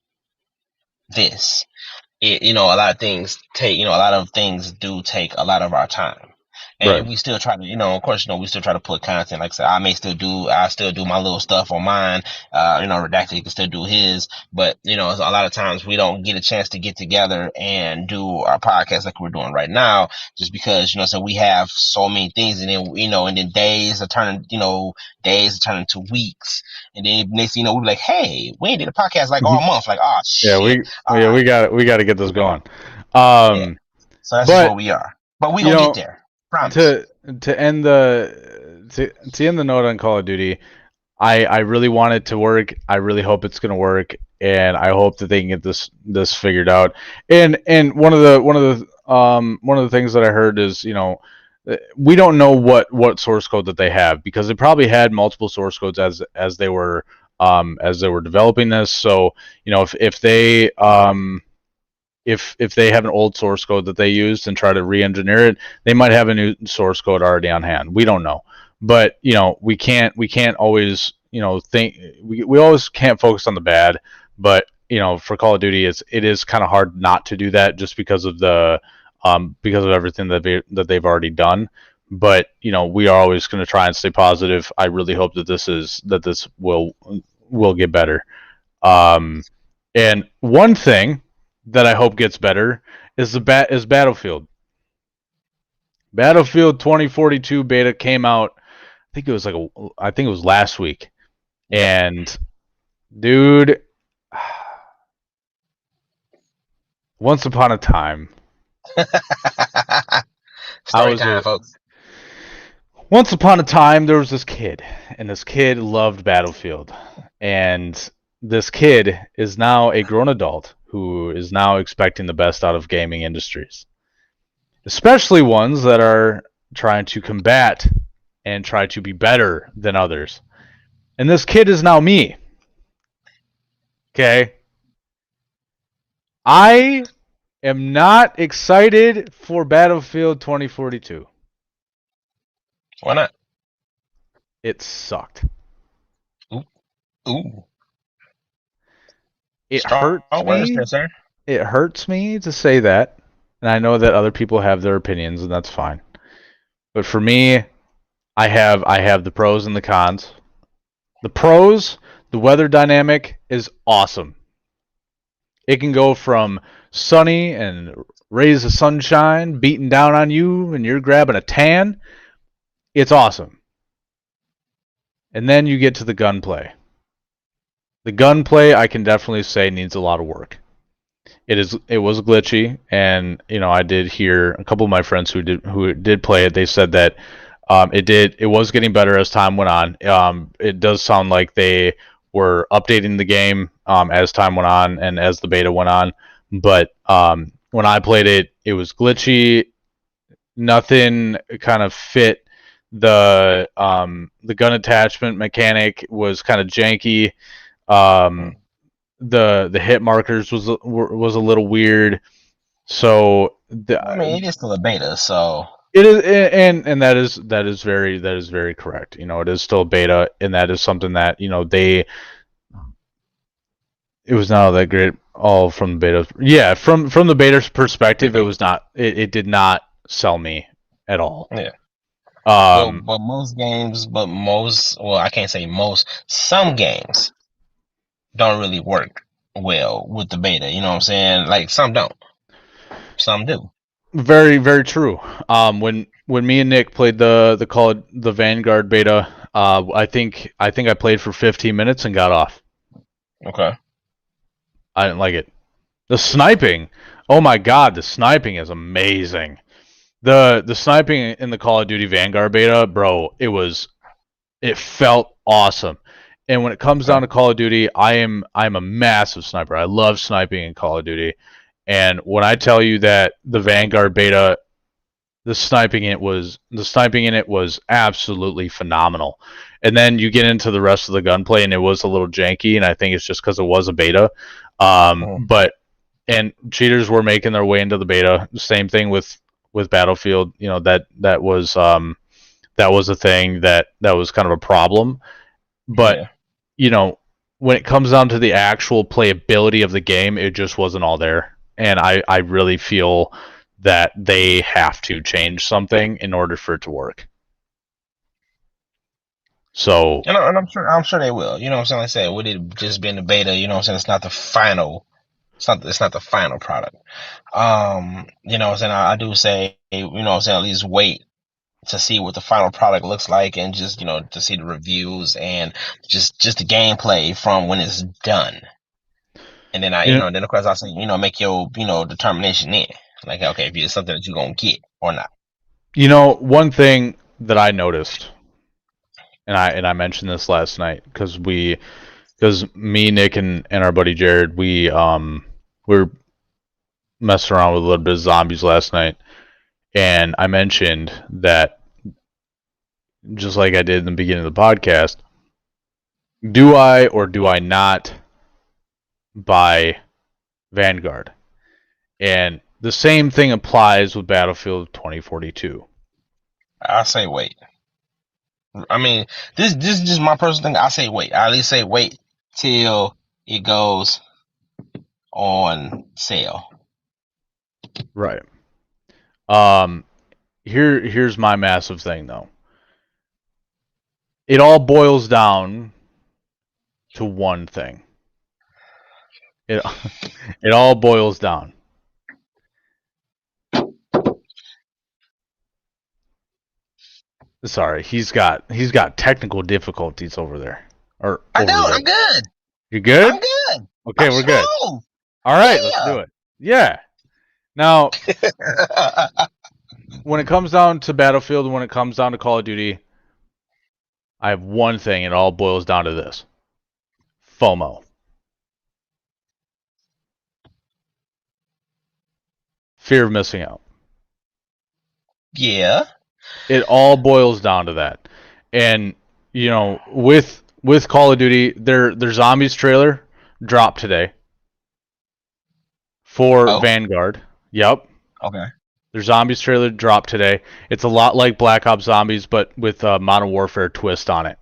this, a lot of things take, a lot of things do take a lot of our time. right. And we still try to, of course, we still try to put content. Like I said, I still do my little stuff on mine. Redacted can still do his, but a lot of times we don't get a chance to get together and do our podcast like we're doing right now, just because, so we have so many things, and then, and then days are turning to weeks. And then next thing you know, we're like, hey, we ain't did a podcast like all month. Like, oh Yeah, shit. All right. we got to get this going. Yeah. Um, So that's just where but we are. But we you gonna get know, there. Promise. to to end the note on Call of Duty, I really want it to work. I really hope it's going to work, and I hope that they can get this figured out. And one of the things that I heard is, we don't know what source code that they have, because they probably had multiple source codes as as they were developing this. So if they have an old source code that they used and try to re-engineer it, they might have a new source code already on hand. We don't know, but we can't always think we always can't focus on the bad. But for Call of Duty, it is kind of hard not to do that, just because of everything that they've already done. But we are always going to try and stay positive. I really hope that this will get better. And one thing that I hope gets better is Battlefield. Battlefield 2042 beta came out. I think it was last week. Yep. And dude, once upon a time, I Story was time, a folks. once upon a time there was this kid, and this kid loved Battlefield. And this kid is now a grown adult who is now expecting the best out of gaming industries, especially ones that are trying to combat and try to be better than others. And this kid is now me. Okay? I am not excited for Battlefield 2042. Why not? It sucked. Ooh. It Strong hurts words me. there, sir. It hurts me to say that, and I know that other people have their opinions, and that's fine. But for me, I have the pros and the cons. The pros, the weather dynamic is awesome. It can go from sunny and rays of sunshine beating down on you, and you're grabbing a tan. It's awesome. And then you get to the gunplay. The gunplay, I can definitely say, needs a lot of work. It was glitchy, and I did hear a couple of my friends who did play it. They said that it was getting better as time went on. It does sound like they were updating the game as time went on and as the beta went on. But when I played it, it was glitchy. Nothing kind of fit. The gun attachment mechanic was kind of janky. The hit markers was a little weird. So I mean, it is still a beta, so it is, and that is very correct. It is still beta, and that is something that it was not all that great all from the beta. Yeah, from the beta's perspective, it was not. It did not sell me at all. yeah. Um, But well, I can't say most. Some games don't really work well with the beta. You know what I'm saying? Like some don't, some do. very very true. When me and Nick played the Vanguard beta, I think I played for 15 minutes and got off. Okay. I didn't like it. The sniping, oh my god, the sniping is amazing. The sniping in the Call of Duty Vanguard beta, bro, it felt awesome. And when it comes down to Call of Duty, I'm a massive sniper. I love sniping in Call of Duty. And when I tell you that the Vanguard beta, the sniping in it was absolutely phenomenal. And then you get into the rest of the gunplay, and it was a little janky. And I think it's just because it was a beta. But and cheaters were making their way into the beta. Same thing with Battlefield. That was a thing that was kind of a problem. But when it comes down to the actual playability of the game, it just wasn't all there. And I really feel that they have to change something in order for it to work. So, And I'm sure they will. You know what I'm saying? Like I said, would it just be in the beta? You know what I'm saying? It's not the final. It's not the final product. You know what I'm saying? I do say, you know what I'm saying, at least wait to see what the final product looks like, and just to see the reviews and just the gameplay from when it's done. And then then of course I say, make your determination then. Like, okay, if it's something that you're gonna get or not. one thing that I noticed, and I mentioned this last night because me, Nick, and our buddy Jared, we were messing around with a little bit of zombies last night, and I mentioned that, just like I did in the beginning of the podcast, do I or do I not buy Vanguard? And the same thing applies with Battlefield 2042. I say wait. I mean, this is just my personal thing. I say wait. I at least say wait till it goes on sale. Right. Here's my massive thing though. It all boils down to one thing. It all boils down. Sorry, he's got technical difficulties over there. Or I over don't. there. I'm good. You good? I'm good. Okay, we're good. Smooth. All right, Yeah. let's do it. Yeah. Now, when it comes down to Battlefield and when it comes down to Call of Duty, I have one thing. It all boils down to this: FOMO. Fear of missing out. Yeah. It all boils down to that. And with Call of Duty, their Zombies trailer dropped today for Vanguard. Yep. Okay. Their Zombies trailer dropped today. It's a lot like Black Ops Zombies, but with a Modern Warfare twist on it.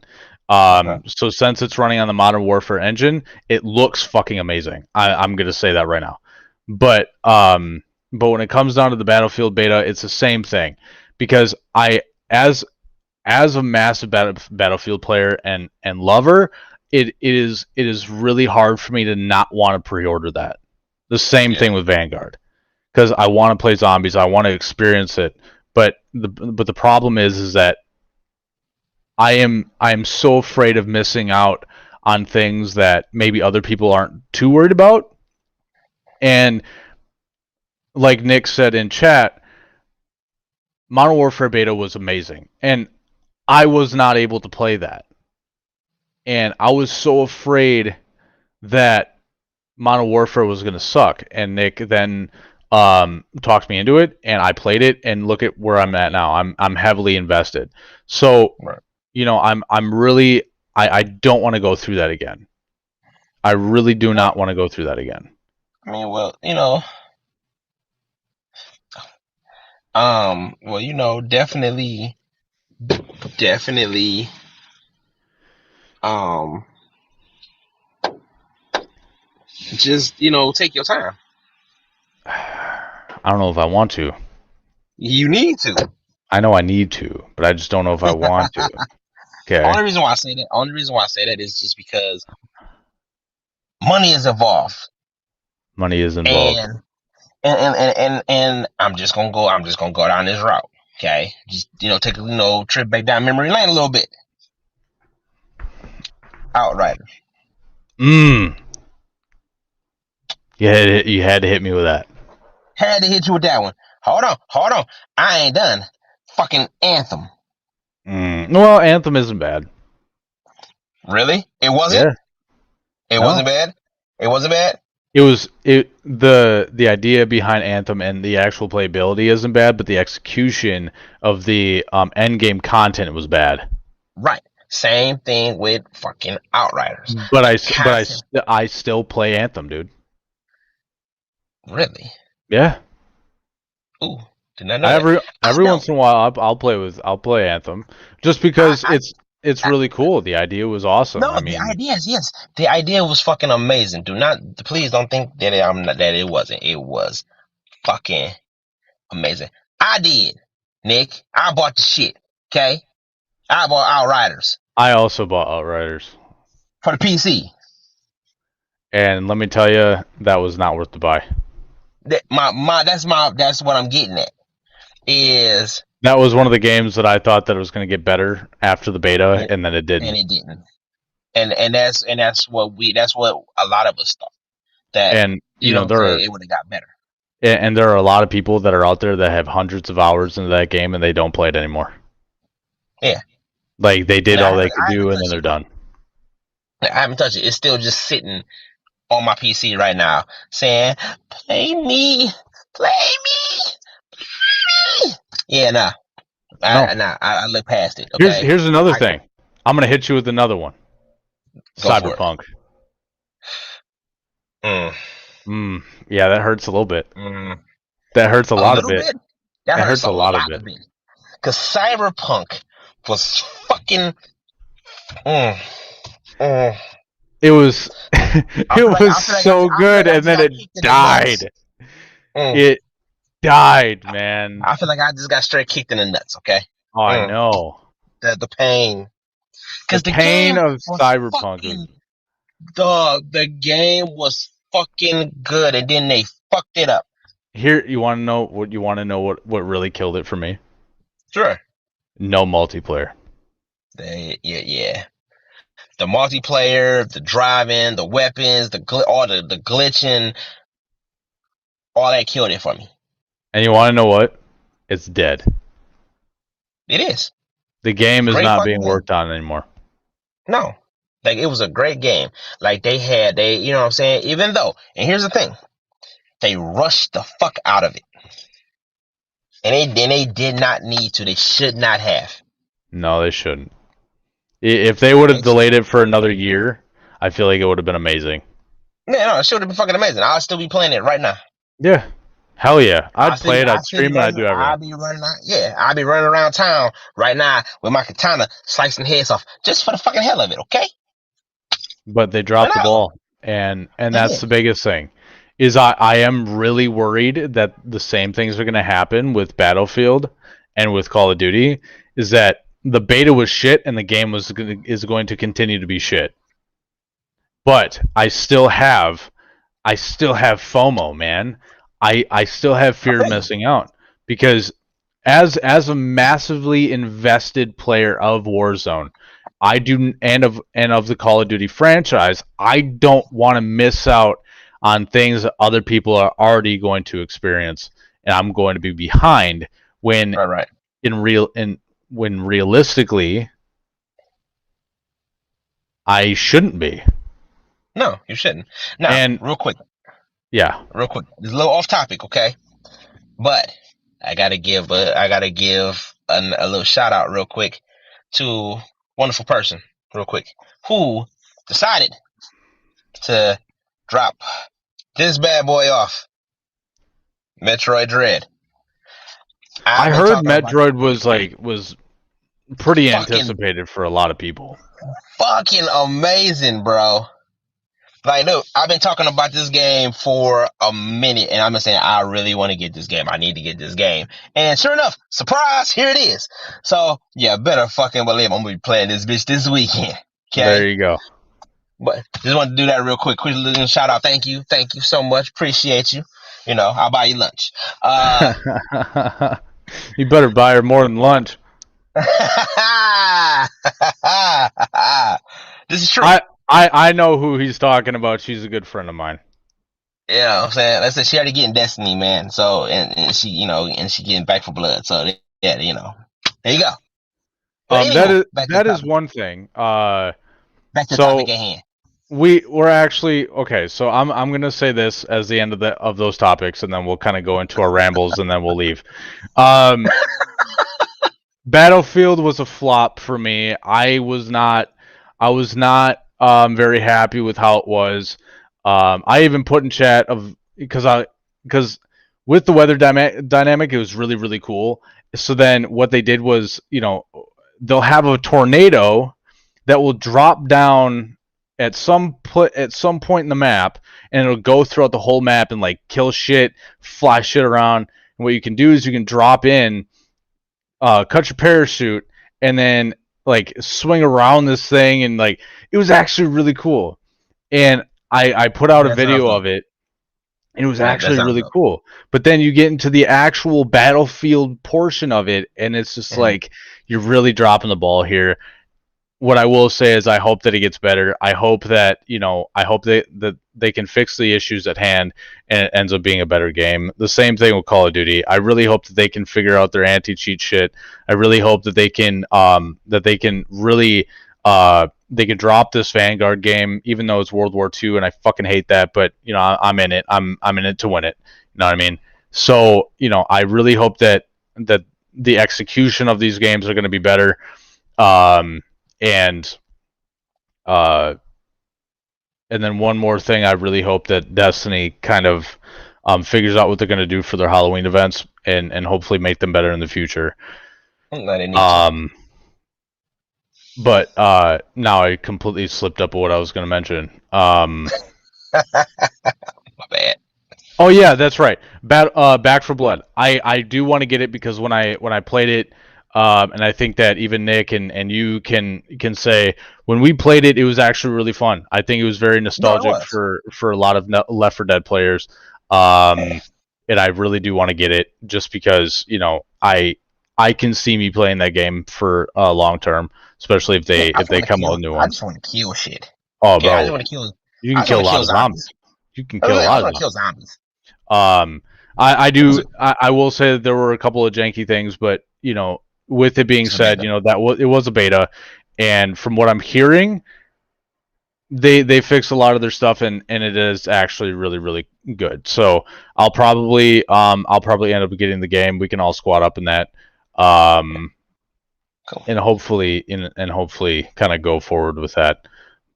Okay. So since it's running on the Modern Warfare engine, it looks fucking amazing. I'm gonna say that right now. But when it comes down to the Battlefield beta, it's the same thing because as a massive Battlefield player and lover, it is really hard for me to not want to pre-order that. The same thing with Vanguard because I want to play zombies, I want to experience it, but the problem is that I am so afraid of missing out on things that maybe other people aren't too worried about. And like Nick said in chat, Modern Warfare beta was amazing, and I was not able to play that. And I was so afraid that Modern Warfare was going to suck. And Nick then talked me into it, and I played it, and look at where I'm at now. I'm heavily invested. So, Right. I'm really I don't want to go through that again. I really do not want to go through that again. I mean, well, definitely, just take your time. I don't know if I want to. You need to. I know I need to, but I just don't know if I want to. Okay. Only reason why I say that is just because money is involved. Money is involved. And I'm just gonna go down this route. Okay, just take a trip back down memory lane a little bit. Outriders. You had to hit me with that. Had to hit you with that one. Hold on. I ain't done. Fucking Anthem. Well, Anthem isn't bad. Really? It wasn't? Yeah. It wasn't bad? It wasn't bad? The idea behind Anthem and the actual playability isn't bad, but the execution of the end game content was bad. Right. Same thing with fucking Outriders. But I still play Anthem, dude. Really? Yeah. Ooh. Did not know every once in a while I'll play Anthem just because it's really cool. The idea was awesome. No, the idea was fucking amazing. Please don't think that it wasn't. It was fucking amazing. I did, Nick. I bought the shit. Okay, I bought Outriders. I also bought Outriders for the PC. And let me tell you, that was not worth the buy. That's what I'm getting at. That was one of the games that I thought that it was going to get better after the beta, and then it didn't. And it didn't. And that's what a lot of us thought. That it would have got better. And there are a lot of people that are out there that have hundreds of hours into that game and they don't play it anymore. Yeah. Like they did all they could do and then they're done. I haven't touched it. It's still just sitting on my PC right now saying, play me. Yeah, I look past it. Okay? Here's another thing. I'm gonna hit you with another one. Cyberpunk. Yeah, that hurts a little bit. That hurts a lot of it. That hurts a lot of it. Because Cyberpunk was fucking. It was. It was so good, and then it died. It died, man. I feel like I just got straight kicked in the nuts. Okay. Oh, I know. The pain. Because the pain of Cyberpunk. The game was fucking good, and then they fucked it up. Here, you want to know what really killed it for me? Sure. No multiplayer. Yeah. The multiplayer, the driving, the weapons, the glitching, all that killed it for me. And you want to know what? It's dead. It is. The game is not being worked on anymore. No. Like, it was a great game. Like, you know what I'm saying? Even though, and here's the thing, they rushed the fuck out of it. And they did not need to. They should not have. No, they shouldn't. If they would have delayed it for another year, I feel like it would have been amazing. Yeah, no, it should have been fucking amazing. I'll still be playing it right now. Yeah. Hell yeah. I I'd still, play it, I I'd still be stream it, I'd running. do everything. I'll be running out. Yeah, I'll be running around town right now with my katana, slicing heads off, just for the fucking hell of it. Okay? But they I dropped the know. ball. And They that's did. the biggest thing. Is I am really worried that the same things are gonna happen with Battlefield and with Call of Duty, is that the beta was shit and the game is going to continue to be shit. But I still have FOMO, man. I still have I fear of feel you. missing out because as a massively invested player of Warzone, I do and of the Call of Duty franchise, I don't want to miss out on things that other people are already going to experience, and I'm going to be behind when Right, right. when realistically I shouldn't be. No, you shouldn't. Now, And yeah, real quick. It's a little off topic, okay? But I gotta give a little shout out real quick to a wonderful person, real quick, who decided to drop this bad boy off, Metroid Dread. I I've been heard talking about Metroid was pretty fucking anticipated for a lot of people. fucking amazing, bro. Like, look, I've been talking about this game for a minute, and I've been saying I really want to get this game. I need to get this game, and sure enough, surprise, here it is. So yeah, better fucking believe I'm gonna be playing this bitch this weekend. There Okay, you go. but just wanted to do that real quick. Quick little shout out. Thank you so much. Appreciate you. You know, I'll buy you lunch. You better buy her more than lunch. This is true. I know who he's talking about. She's a good friend of mine. You know what I'm saying? Let's say she already getting Destiny, man. So, and she, and she getting Back for Blood. So, yeah, there you go. But anywho, That is one thing. back to the So topic at hand. we're actually okay. So I'm gonna say this as the end of those topics, and then we'll kind of go into our rambles, and then we'll leave. Um, Battlefield was a flop for me. I was not very happy with how it was. I even put in chat of because with the weather dynamic, it was really really cool. So then what they did was, they'll have a tornado that will drop down at some point in the map, and it'll go throughout the whole map and like kill shit, fly shit around. And what you can do is you can drop in, cut your parachute, and then like swing around this thing, and like it was actually really cool. And I put out a That sounds video dope. of it, and it was That actually sounds really dope. cool. But then you get into the actual battlefield portion of it, and it's just like you're really dropping the ball here. What I will say is I hope that it gets better. I hope that that they can fix the issues at hand and it ends up being a better game. The same thing with Call of Duty. I really hope that they can figure out their anti-cheat shit. I really hope that they can really they can drop this Vanguard game, even though it's World War II and I fucking hate that, but I'm in it. I'm in it to win it. You know what I mean? So, I really hope that the execution of these games are going to be better. And uh, and then one more thing, I really hope that Destiny kind of figures out what they're going to do for their Halloween events and hopefully make them better in the future. But now I completely slipped up what I was going to mention. My bad. Oh yeah, that's right. Back for Blood. I do want to get it because when I played it, and I think that even Nick and you can say when we played it, it was actually really fun. I think it was very No, it nostalgic was. for a lot of Left 4 Dead players. And I really do want to get it just because I can see me playing that game for long term, especially if Yeah, they come out with new I ones. just want to kill shit. Oh, Okay, I just bro, want to kill. you I can just kill want a to lot kill of zombies. zombies. You can I kill a just lot of want to zombies. kill zombies. I will say that there were a couple of janky things, but with it being It's a said, beta. it was a beta, and from what I'm hearing, they fixed a lot of their stuff, and it is actually really really good. So I'll probably end up getting the game. We can all squat up in that, Cool. and hopefully kind of go forward with that.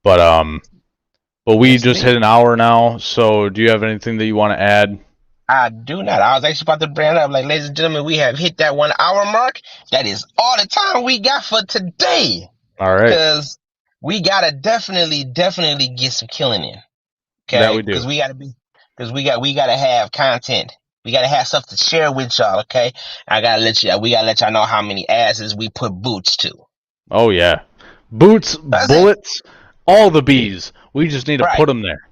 But we Yes, just indeed. hit an hour now. So do you have anything that you want to add? I do not. I was actually about to bring it up. Like, ladies and gentlemen, we have hit that 1 hour mark. That is all the time we got for today. All right. Because we gotta definitely get some killing in. That Okay? we do. We gotta have content. We gotta have stuff to share with y'all, okay? We gotta let y'all know how many asses we put boots to. Oh yeah. Boots, That's it. bullets, all the bees. We just need to Right. put them there.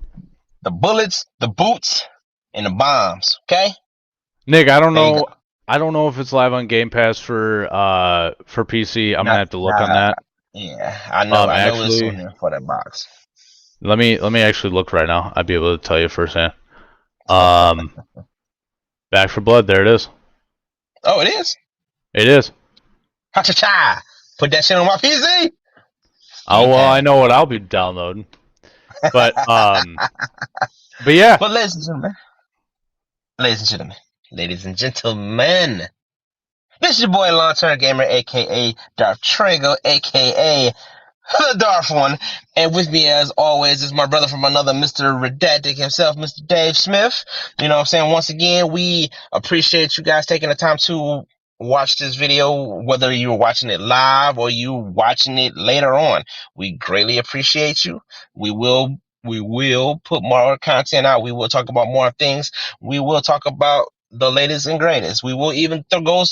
The bullets, the boots, and the bombs. Okay? Nick, I don't There you go. know. I don't know if it's live on Game Pass for PC. I'm gonna Not, have to look on not, that. yeah, I know it's on Actually, there for that box. let me actually look right now. I'd be able to tell you firsthand. Um, Back for Blood. There it is. Oh, it is? It is. Ha cha cha! Put that shit on my PC? Oh Ain't well, I happening. know what I'll be downloading. But but yeah. But ladies and gentlemen, ladies and gentlemen, this is your boy Long Term Gamer, aka Darth Trago, aka the Darth One, and with me as always is my brother from another Mr. Redactic himself, Mr. Dave Smith. You know what I'm saying? Once again, we appreciate you guys taking the time to watch this video, whether you're watching it live or you watching it later on. We greatly appreciate you. We will put more content out. We will talk about more things. We will talk about the latest and greatest. We will even go,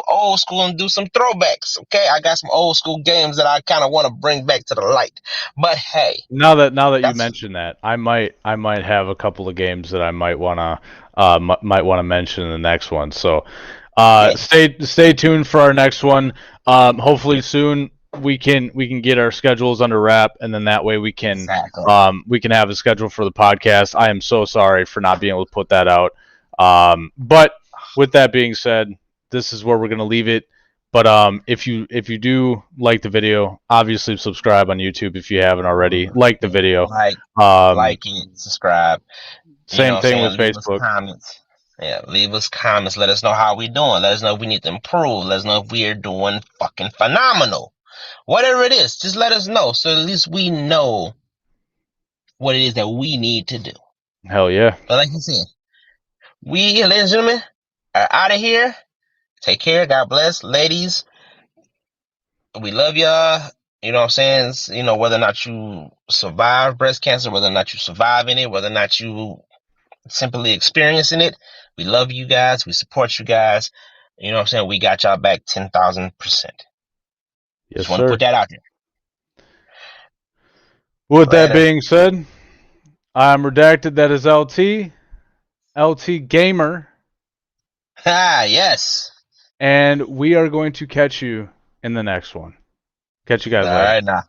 old school and do some throwbacks. Okay, I got some old school games that I kind of want to bring back to the light. But hey, Now that you that's mention that, I might have a couple of games that I might wanna mention in the next one. So, yeah, stay tuned for our next one. Hopefully soon we can get our schedules under wrap, and then that way exactly. we can have a schedule for the podcast. I am so sorry for not being able to put that out. But with that being said, this is where we're gonna leave it. But if you do like the video, obviously subscribe on YouTube if you haven't already. Like the video. Like, Um, like it, subscribe. You know Same what I'm thing with saying? Leave us Facebook. comments. Yeah, leave us comments. Let us know how we doing. Let us know if we need to improve. Let us know if we are doing fucking phenomenal. Whatever it is, just let us know so at least we know what it is that we need to do. Hell yeah. But like you said, we, ladies and gentlemen, are out of here. Take care. God bless. Ladies, we love y'all. You know what I'm saying? Whether or not you survive breast cancer, whether or not you survive in it, whether or not you simply experiencing it, we love you guys. We support you guys. You know what I'm saying? We got y'all back 10,000%. Yes, Just want to put sir. that out there. With that Later. being said, I'm Redacted. That is LT Gamer. Ah, yes. And we are going to catch you in the next one. Catch you guys All later. right, now.